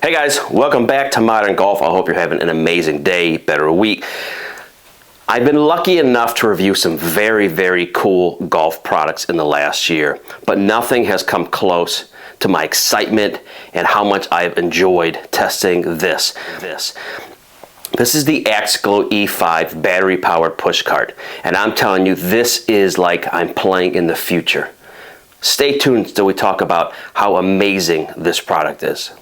Hey guys, welcome back to Modern Golf. I hope you're having an amazing day, better week. I've been lucky enough to review some very cool golf products in the last year, but nothing has come close to my excitement and how much I've enjoyed testing this. This is the Axglo E5 battery-powered push cart, and I'm telling you, this is like I'm playing in the future. Stay tuned till we talk about how amazing this product is.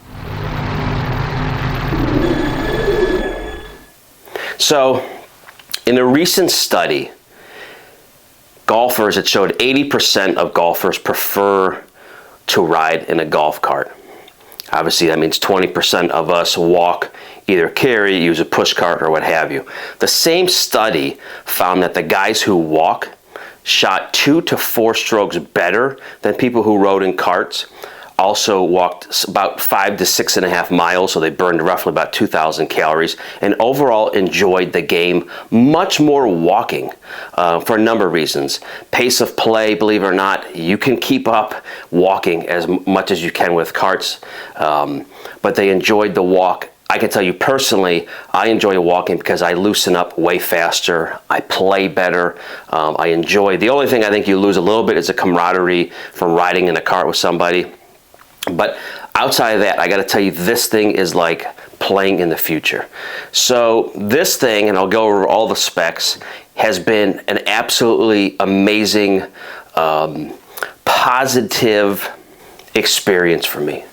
So, in a recent study, it showed 80% of golfers prefer to ride in a golf cart. Obviously, that means 20% of us walk, either carry, use a push cart, or what have you. The same study found that the guys who walk shot 2 to 4 strokes better than people who rode in carts. Also walked about 5 to 6.5 miles, so they burned roughly about 2,000 calories, and overall enjoyed the game much more walking for a number of reasons. Pace of play, believe it or not, you can keep up walking as much as you can with carts, but they enjoyed the walk. I can tell you personally, I enjoy walking because I loosen up way faster, I play better, I enjoy. The only thing I think you lose a little bit is the camaraderie from riding in a cart with somebody. But outside of that, I got to tell you, this thing is like playing in the future. So this thing, and I'll go over all the specs, has been an absolutely amazing, positive experience for me.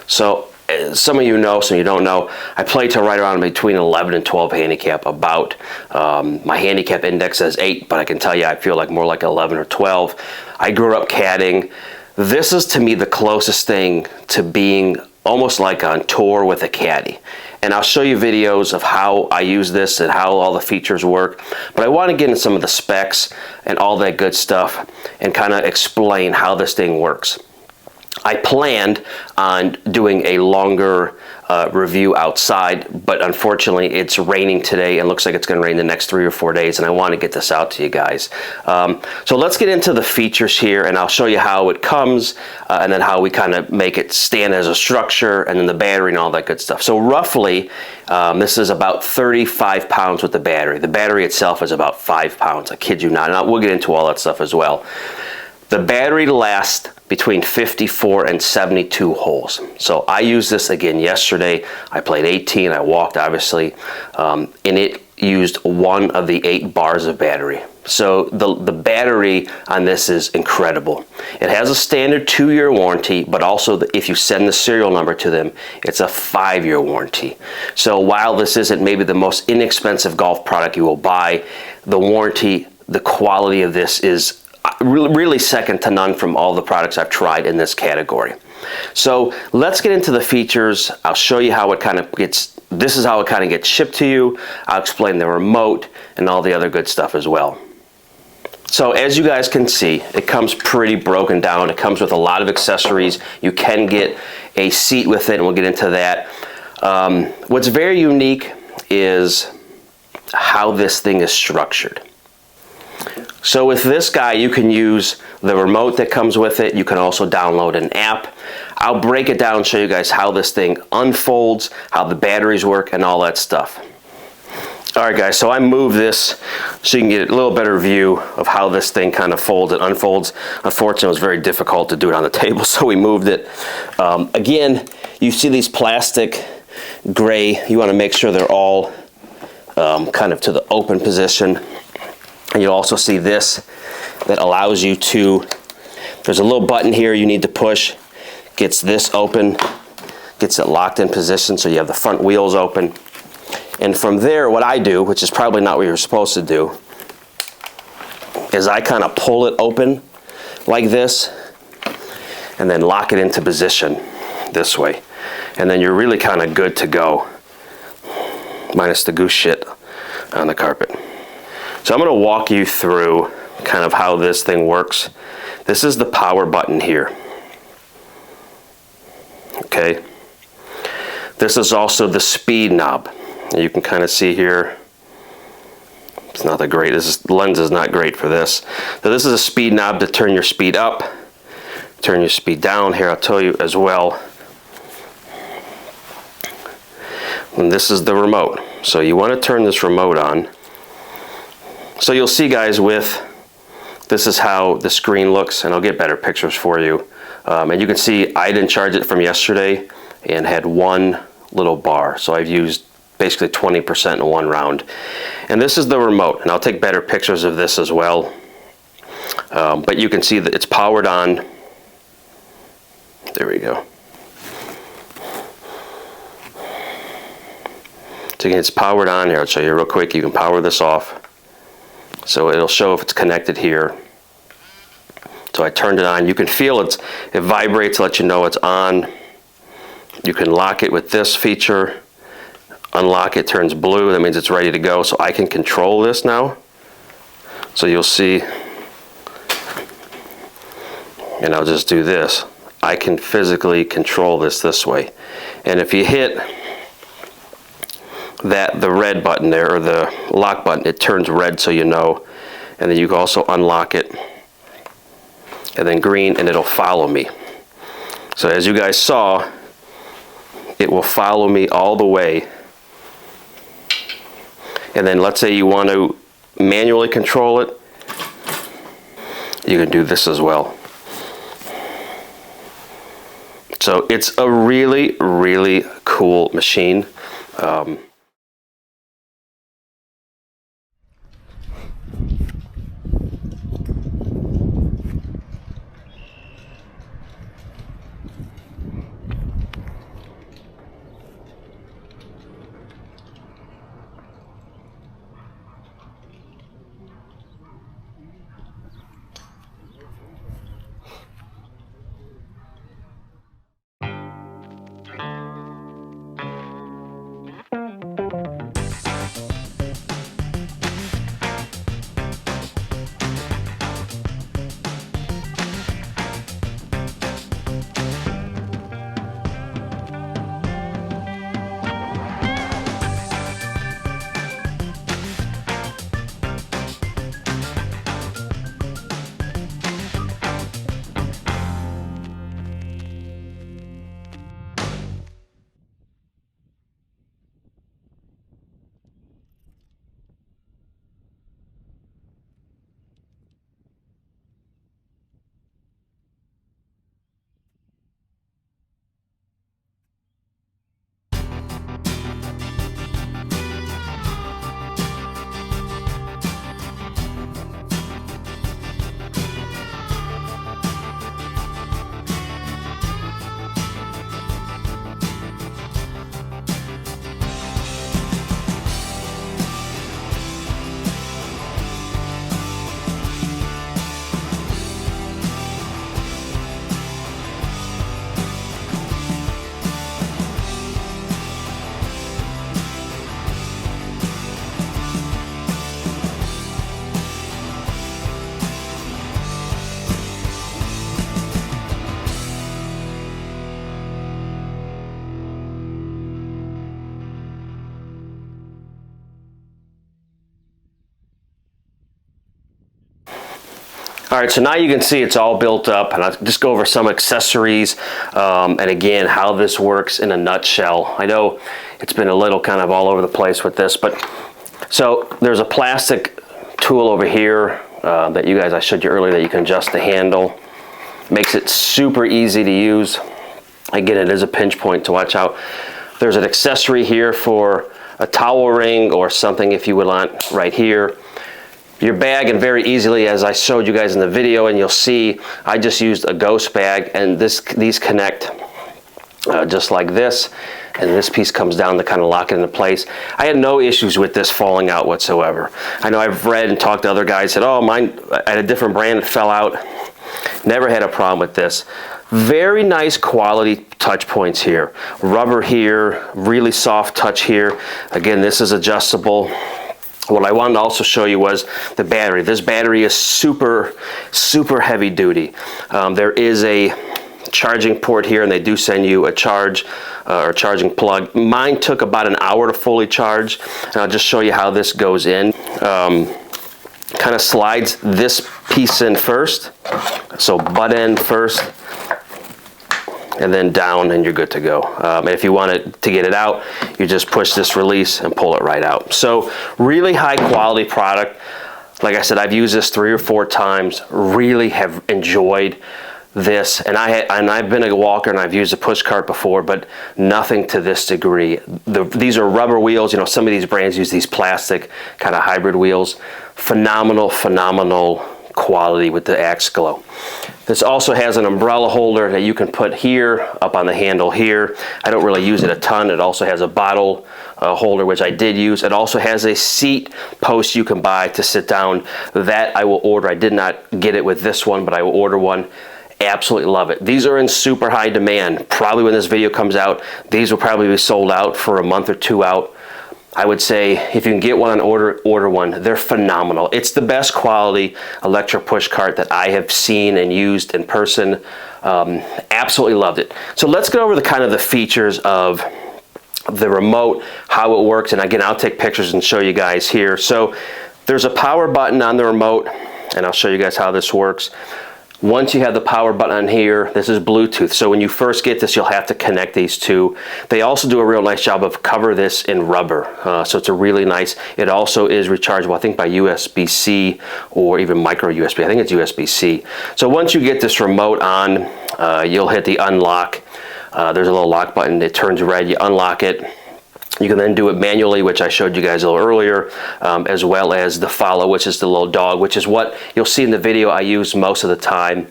So some of you know, some of you don't know, I play to right around between 11 and 12 handicap about. My handicap index says 8, but I can tell you I feel like more like 11 or 12. I grew up caddying. This is to me the closest thing to being almost like on tour with a caddy. And I'll show you videos of how I use this and how all the features work. But I want to get into some of the specs and all that good stuff and kind of explain how this thing works. I planned on doing a longer review outside, but unfortunately it's raining today and looks like it's going to rain the next 3 or 4 days, and I want to get this out to you guys. So let's get into the features here, and I'll show you how it comes and then how we kind of make it stand as a structure, and then the battery and all that good stuff. So roughly this is about 35 pounds with the battery. The battery itself is about 5 pounds. I kid you not. And we'll get into all that stuff as well. The battery lasts between 54 and 72 holes. So I used this again yesterday. I played 18, I walked obviously, and it used 1 of the 8 bars of battery. So the battery on this is incredible. It has a standard 2-year warranty, but also if you send the serial number to them, it's a 5-year warranty. So while this isn't maybe the most inexpensive golf product you will buy, the warranty, the quality of this is really second to none from all the products I've tried in this category. So let's get into the features. I'll show you how it kind of gets, this is how it kind of gets shipped to you. I'll explain the remote and all the other good stuff as well. So as you guys can see, it comes pretty broken down. It comes with a lot of accessories. You can get a seat with it, and we'll get into that. What's very unique is how this thing is structured. So with this guy, you can use the remote that comes with it. You can also download an app. I'll break it down and show you guys how this thing unfolds, how the batteries work, and all that stuff. All right, guys, so I moved this so you can get a little better view of how this thing kind of folds and unfolds. Unfortunately, it was very difficult to do it on the table, so we moved it. Again, you see these plastic gray. You want to make sure they're all kind of to the open position. And you'll also see this that allows you to, there's a little button here you need to push, gets this open, gets it locked in position so you have the front wheels open. And from there, what I do, which is probably not what you're supposed to do, is I kind of pull it open like this and then lock it into position this way. And then you're really kind of good to go, minus the goose shit on the carpet. So I'm going to walk you through kind of how this thing works. This is the power button here. Okay. This is also the speed knob. You can kind of see here, it's not that great. The lens is not great for this. So this is a speed knob to turn your speed up, turn your speed down. Here I'll tell you as well And this is the remote. So you want to turn this remote on. So you'll see, guys, this is how the screen looks, and I'll get better pictures for you. And you can see I didn't charge it from yesterday and had one little bar. So I've used basically 20% in one round. And this is the remote, and I'll take better pictures of this as well. But you can see that it's powered on. There we go. So again, it's powered on here. I'll show you real quick. You can power this off. So it'll show if it's connected here. So I turned it on. You can feel it vibrates to let you know it's on. You can lock it with this feature. Unlock it, turns blue. That means it's ready to go. So I can control this now. So you'll see, and I'll just do this. I can physically control this way. And if you hit the red button there, or the lock button, it turns red so you know. And then you can also unlock it, and then green, and it'll follow me. So as you guys saw, it will follow me all the way. And then let's say you want to manually control it, you can do this as well. So it's a really, really cool machine. All right, so now you can see it's all built up, and I'll just go over some accessories and again how this works in a nutshell. I know it's been a little kind of all over the place with this, but so there's a plastic tool over here that you guys, I showed you earlier, that you can adjust the handle. Makes it super easy to use. Again, it is a pinch point to watch out. There's an accessory here for a towel ring or something if you would want right here. Your bag, and very easily, as I showed you guys in the video, and you'll see, I just used a ghost bag, and these connect just like this, and this piece comes down to kind of lock it into place. I had no issues with this falling out whatsoever. I know I've read and talked to other guys, said, oh, mine at a different brand, it fell out. Never had a problem with this. Very nice quality touch points here. Rubber here, really soft touch here. Again, this is adjustable. What I wanted to also show you was the battery. This battery is super, super heavy duty. There is a charging port here, and they do send you a charge or charging plug. Mine took about an hour to fully charge, and I'll just show you how this goes in. Kind of slides this piece in first, so butt end first, and then down, and you're good to go. And if you want it to get it out, you just push this release and pull it right out. So really high quality product. Like I said, I've used this 3 or 4 times, really have enjoyed this, and I've been a walker and I've used a push cart before, but nothing to this degree. These are rubber wheels. You know, some of these brands use these plastic kind of hybrid wheels. Phenomenal quality with the Axglo. This also has an umbrella holder that you can put here, up on the handle here. I don't really use it a ton. It also has a bottle holder, which I did use. It also has a seat post you can buy to sit down. That I will order. I did not get it with this one, but I will order one. Absolutely love it. These are in super high demand. Probably when this video comes out, these will probably be sold out for a month or 2 out. I would say if you can get one on order, order one. They're phenomenal. It's the best quality electric push cart that I have seen and used in person. Absolutely loved it. So let's go over the kind of the features of the remote, how it works, and again, I'll take pictures and show you guys here. So there's a power button on the remote, and I'll show you guys how this works. Once you have the power button on here, this is Bluetooth. So when you first get this, you'll have to connect these two. They also do a real nice job of cover this in rubber. So it's a really nice, it also is rechargeable, I think by USB-C or even micro USB. I think it's USB-C. So once you get this remote on, you'll hit the unlock. There's a little lock button. It turns red, you unlock it. You can then do it manually, which I showed you guys a little earlier, as well as the follow, which is the little dog, which is what you'll see in the video I use most of the time.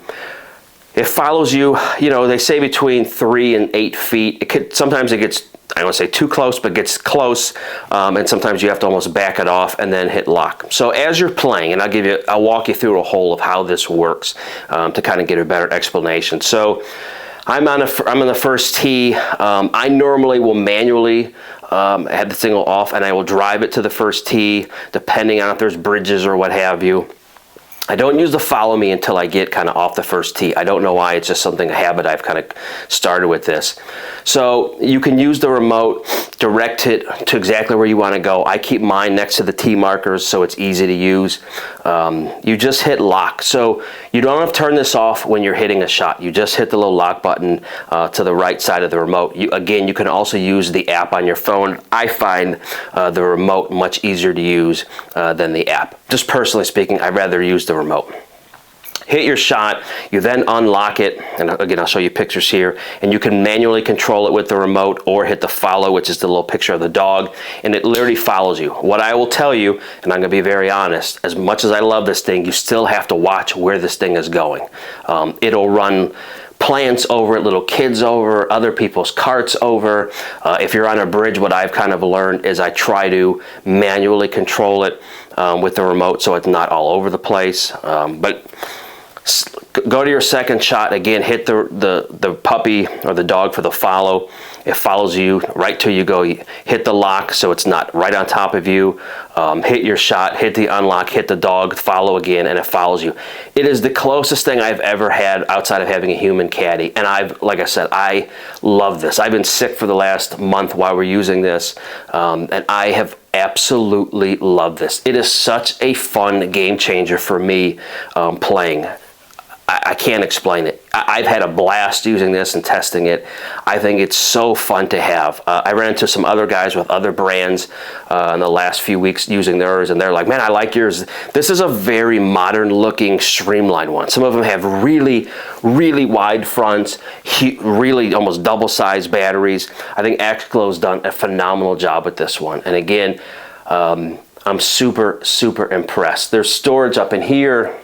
It follows you, you know, they say between 3 and 8 feet. Sometimes it gets, I don't want to say too close, but gets close, and sometimes you have to almost back it off and then hit lock. So as you're playing, and I'll walk you through a whole of how this works to kind of get a better explanation. So I'm on the first tee. I normally will manually have the signal off, and I will drive it to the first tee, depending on if there's bridges or what have you. I don't use the follow me until I get kind of off the first tee. I don't know why, it's just something, a habit I've kind of started with this. So you can use the remote, direct it to exactly where you want to go. I keep mine next to the tee markers so it's easy to use. You just hit lock. So you don't have to turn this off when you're hitting a shot. You just hit the little lock button to the right side of the remote. Again, you can also use the app on your phone. I find the remote much easier to use than the app. Just personally speaking, I'd rather use the remote. Hit your shot, you then unlock it, and again I'll show you pictures here, and you can manually control it with the remote or hit the follow, which is the little picture of the dog, and it literally follows you. What I will tell you, and I'm going to be very honest, as much as I love this thing, you still have to watch where this thing is going. It'll run plants over it, little kids over, other people's carts over. If you're on a bridge, what I've kind of learned is I try to manually control it with the remote so it's not all over the place. But go to your second shot, again, hit the puppy or the dog for the follow. It follows you right till you go. Hit the lock so it's not right on top of you. Hit your shot, hit the unlock, hit the dog, follow again, and it follows you. It is the closest thing I've ever had outside of having a human caddy. And like I said, I love this. I've been sick for the last month while we're using this, and I have absolutely loved this. It is such a fun game changer for me playing. I can't explain it. I've had a blast using this and testing it. I think it's so fun to have. I ran into some other guys with other brands in the last few weeks using theirs, and they're like, man, I like yours. This is a very modern looking streamlined one. Some of them have really, really wide fronts, really almost double-sized batteries. I think Axglo's done a phenomenal job with this one. And again, I'm super, super impressed. There's storage up in here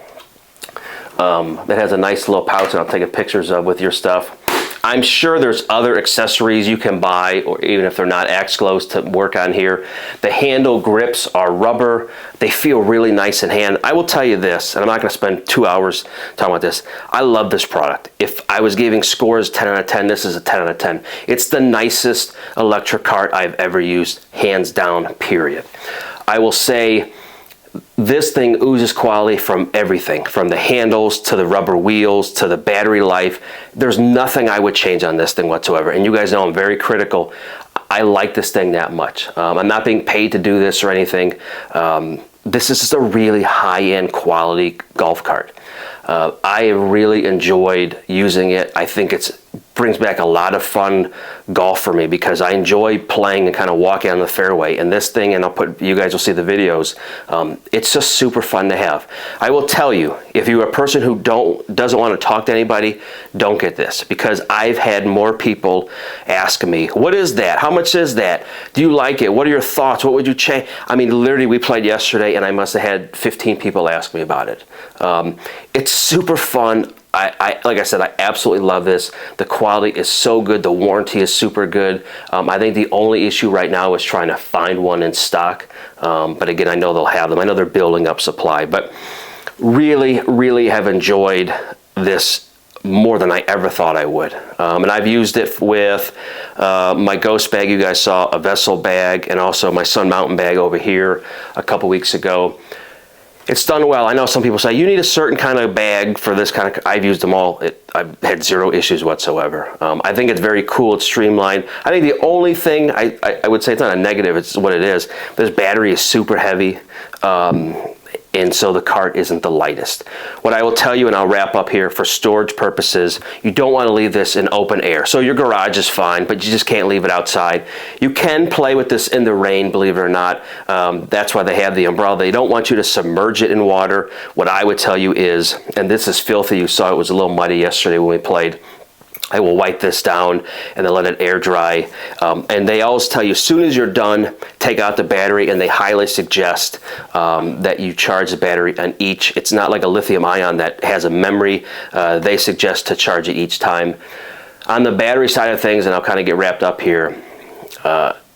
that has a nice little pouch, and I'll take pictures of with your stuff. I'm sure there's other accessories you can buy, or even if they're not Axglo's, to work on here. The handle grips are rubber. They feel really nice in hand. I will tell you this, and I'm not going to spend 2 hours talking about this. I love this product. If I was giving scores 10 out of 10, this is a 10 out of 10. It's the nicest electric cart I've ever used, hands down, period. I will say, this thing oozes quality from everything, from the handles to the rubber wheels to the battery life. There's nothing I would change on this thing whatsoever. And you guys know I'm very critical. I like this thing that much. I'm not being paid to do this or anything. This is just a really high-end quality golf cart. I have really enjoyed using it. I think it's brings back a lot of fun golf for me because I enjoy playing and kind of walking on the fairway. And this thing, and you guys will see the videos, it's just super fun to have. I will tell you, if you're a person who doesn't want to talk to anybody, don't get this, because I've had more people ask me, what is that? How much is that? Do you like it? What are your thoughts? What would you change? I mean, literally, we played yesterday and I must have had 15 people ask me about it. It's super fun. Like I said, I absolutely love this. The quality is so good. The warranty is super good. I think the only issue right now is trying to find one in stock. But again, I know they'll have them. I know they're building up supply. But really, really have enjoyed this more than I ever thought I would. And I've used it with my Ghost bag you guys saw, a Vessel bag, and also my Sun Mountain bag over here a couple weeks ago. It's done well. I know some people say you need a certain kind of bag for this kind of. I've used them all. I've had zero issues whatsoever. I think it's very cool. It's streamlined. I think the only thing I would say, it's not a negative, it's what it is. This battery is super heavy. And so the cart isn't the lightest. What I will tell you, and I'll wrap up here, for storage purposes, you don't want to leave this in open air. So your garage is fine, but you just can't leave it outside. You can play with this in the rain, believe it or not. That's why they have the umbrella. They don't want you to submerge it in water. What I would tell you is, and this is filthy, you saw it was a little muddy yesterday when we played, I will wipe this down and then let it air dry. And they always tell you, as soon as you're done, take out the battery, and they highly suggest that you charge the battery on each. It's not like a lithium ion that has a memory. They suggest to charge it each time. On the battery side of things, and I'll kind of get wrapped up here,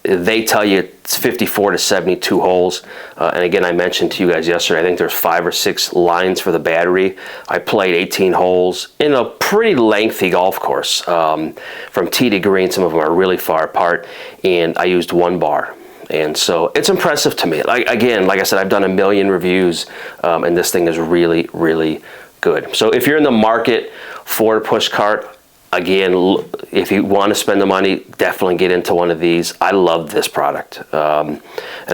they tell you it's 54 to 72 holes. And again, I mentioned to you guys yesterday, I think there's 5 or 6 lines for the battery. I played 18 holes in a pretty lengthy golf course. From tee to green, some of them are really far apart, and I used 1 bar. And so it's impressive to me. Like I said, I've done a million reviews, and this thing is really, really good. So if you're in the market for a push cart, again, if you want to spend the money, definitely get into one of these. I love this product. And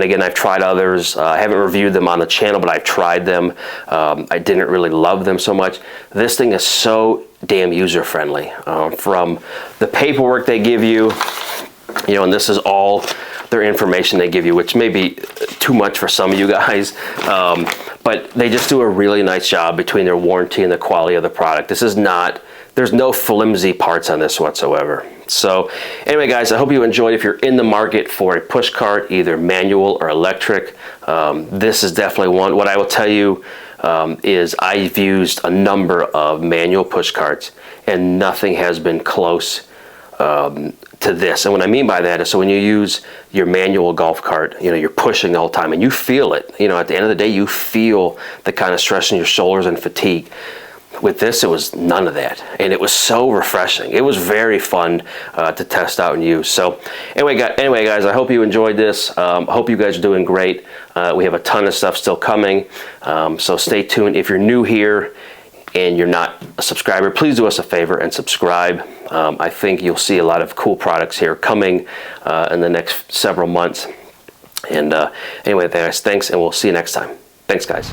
again, I've tried others. I haven't reviewed them on the channel, but I've tried them. I didn't really love them so much. This thing is so damn user-friendly. From the paperwork they give you, and this is all their information they give you, which may be too much for some of you guys. But they just do a really nice job between their warranty and the quality of the product. This is not... There's no flimsy parts on this whatsoever. So anyway, guys, I hope you enjoyed. If you're in the market for a push cart, either manual or electric, this is definitely one. What I will tell you is I've used a number of manual push carts, and nothing has been close to this. And what I mean by that is, so when you use your manual golf cart, you're pushing all the time and you feel it. At the end of the day, you feel the kind of stress in your shoulders and fatigue. With this, it was none of that, and it was so refreshing. It was very fun to test out and use. So anyway, guys, I hope you enjoyed this. I hope you guys are doing great. We have a ton of stuff still coming, so stay tuned. If you're new here and you're not a subscriber, please do us a favor and subscribe. I think you'll see a lot of cool products here coming in the next several months. And anyway, guys, thanks, and we'll see you next time. Thanks, guys.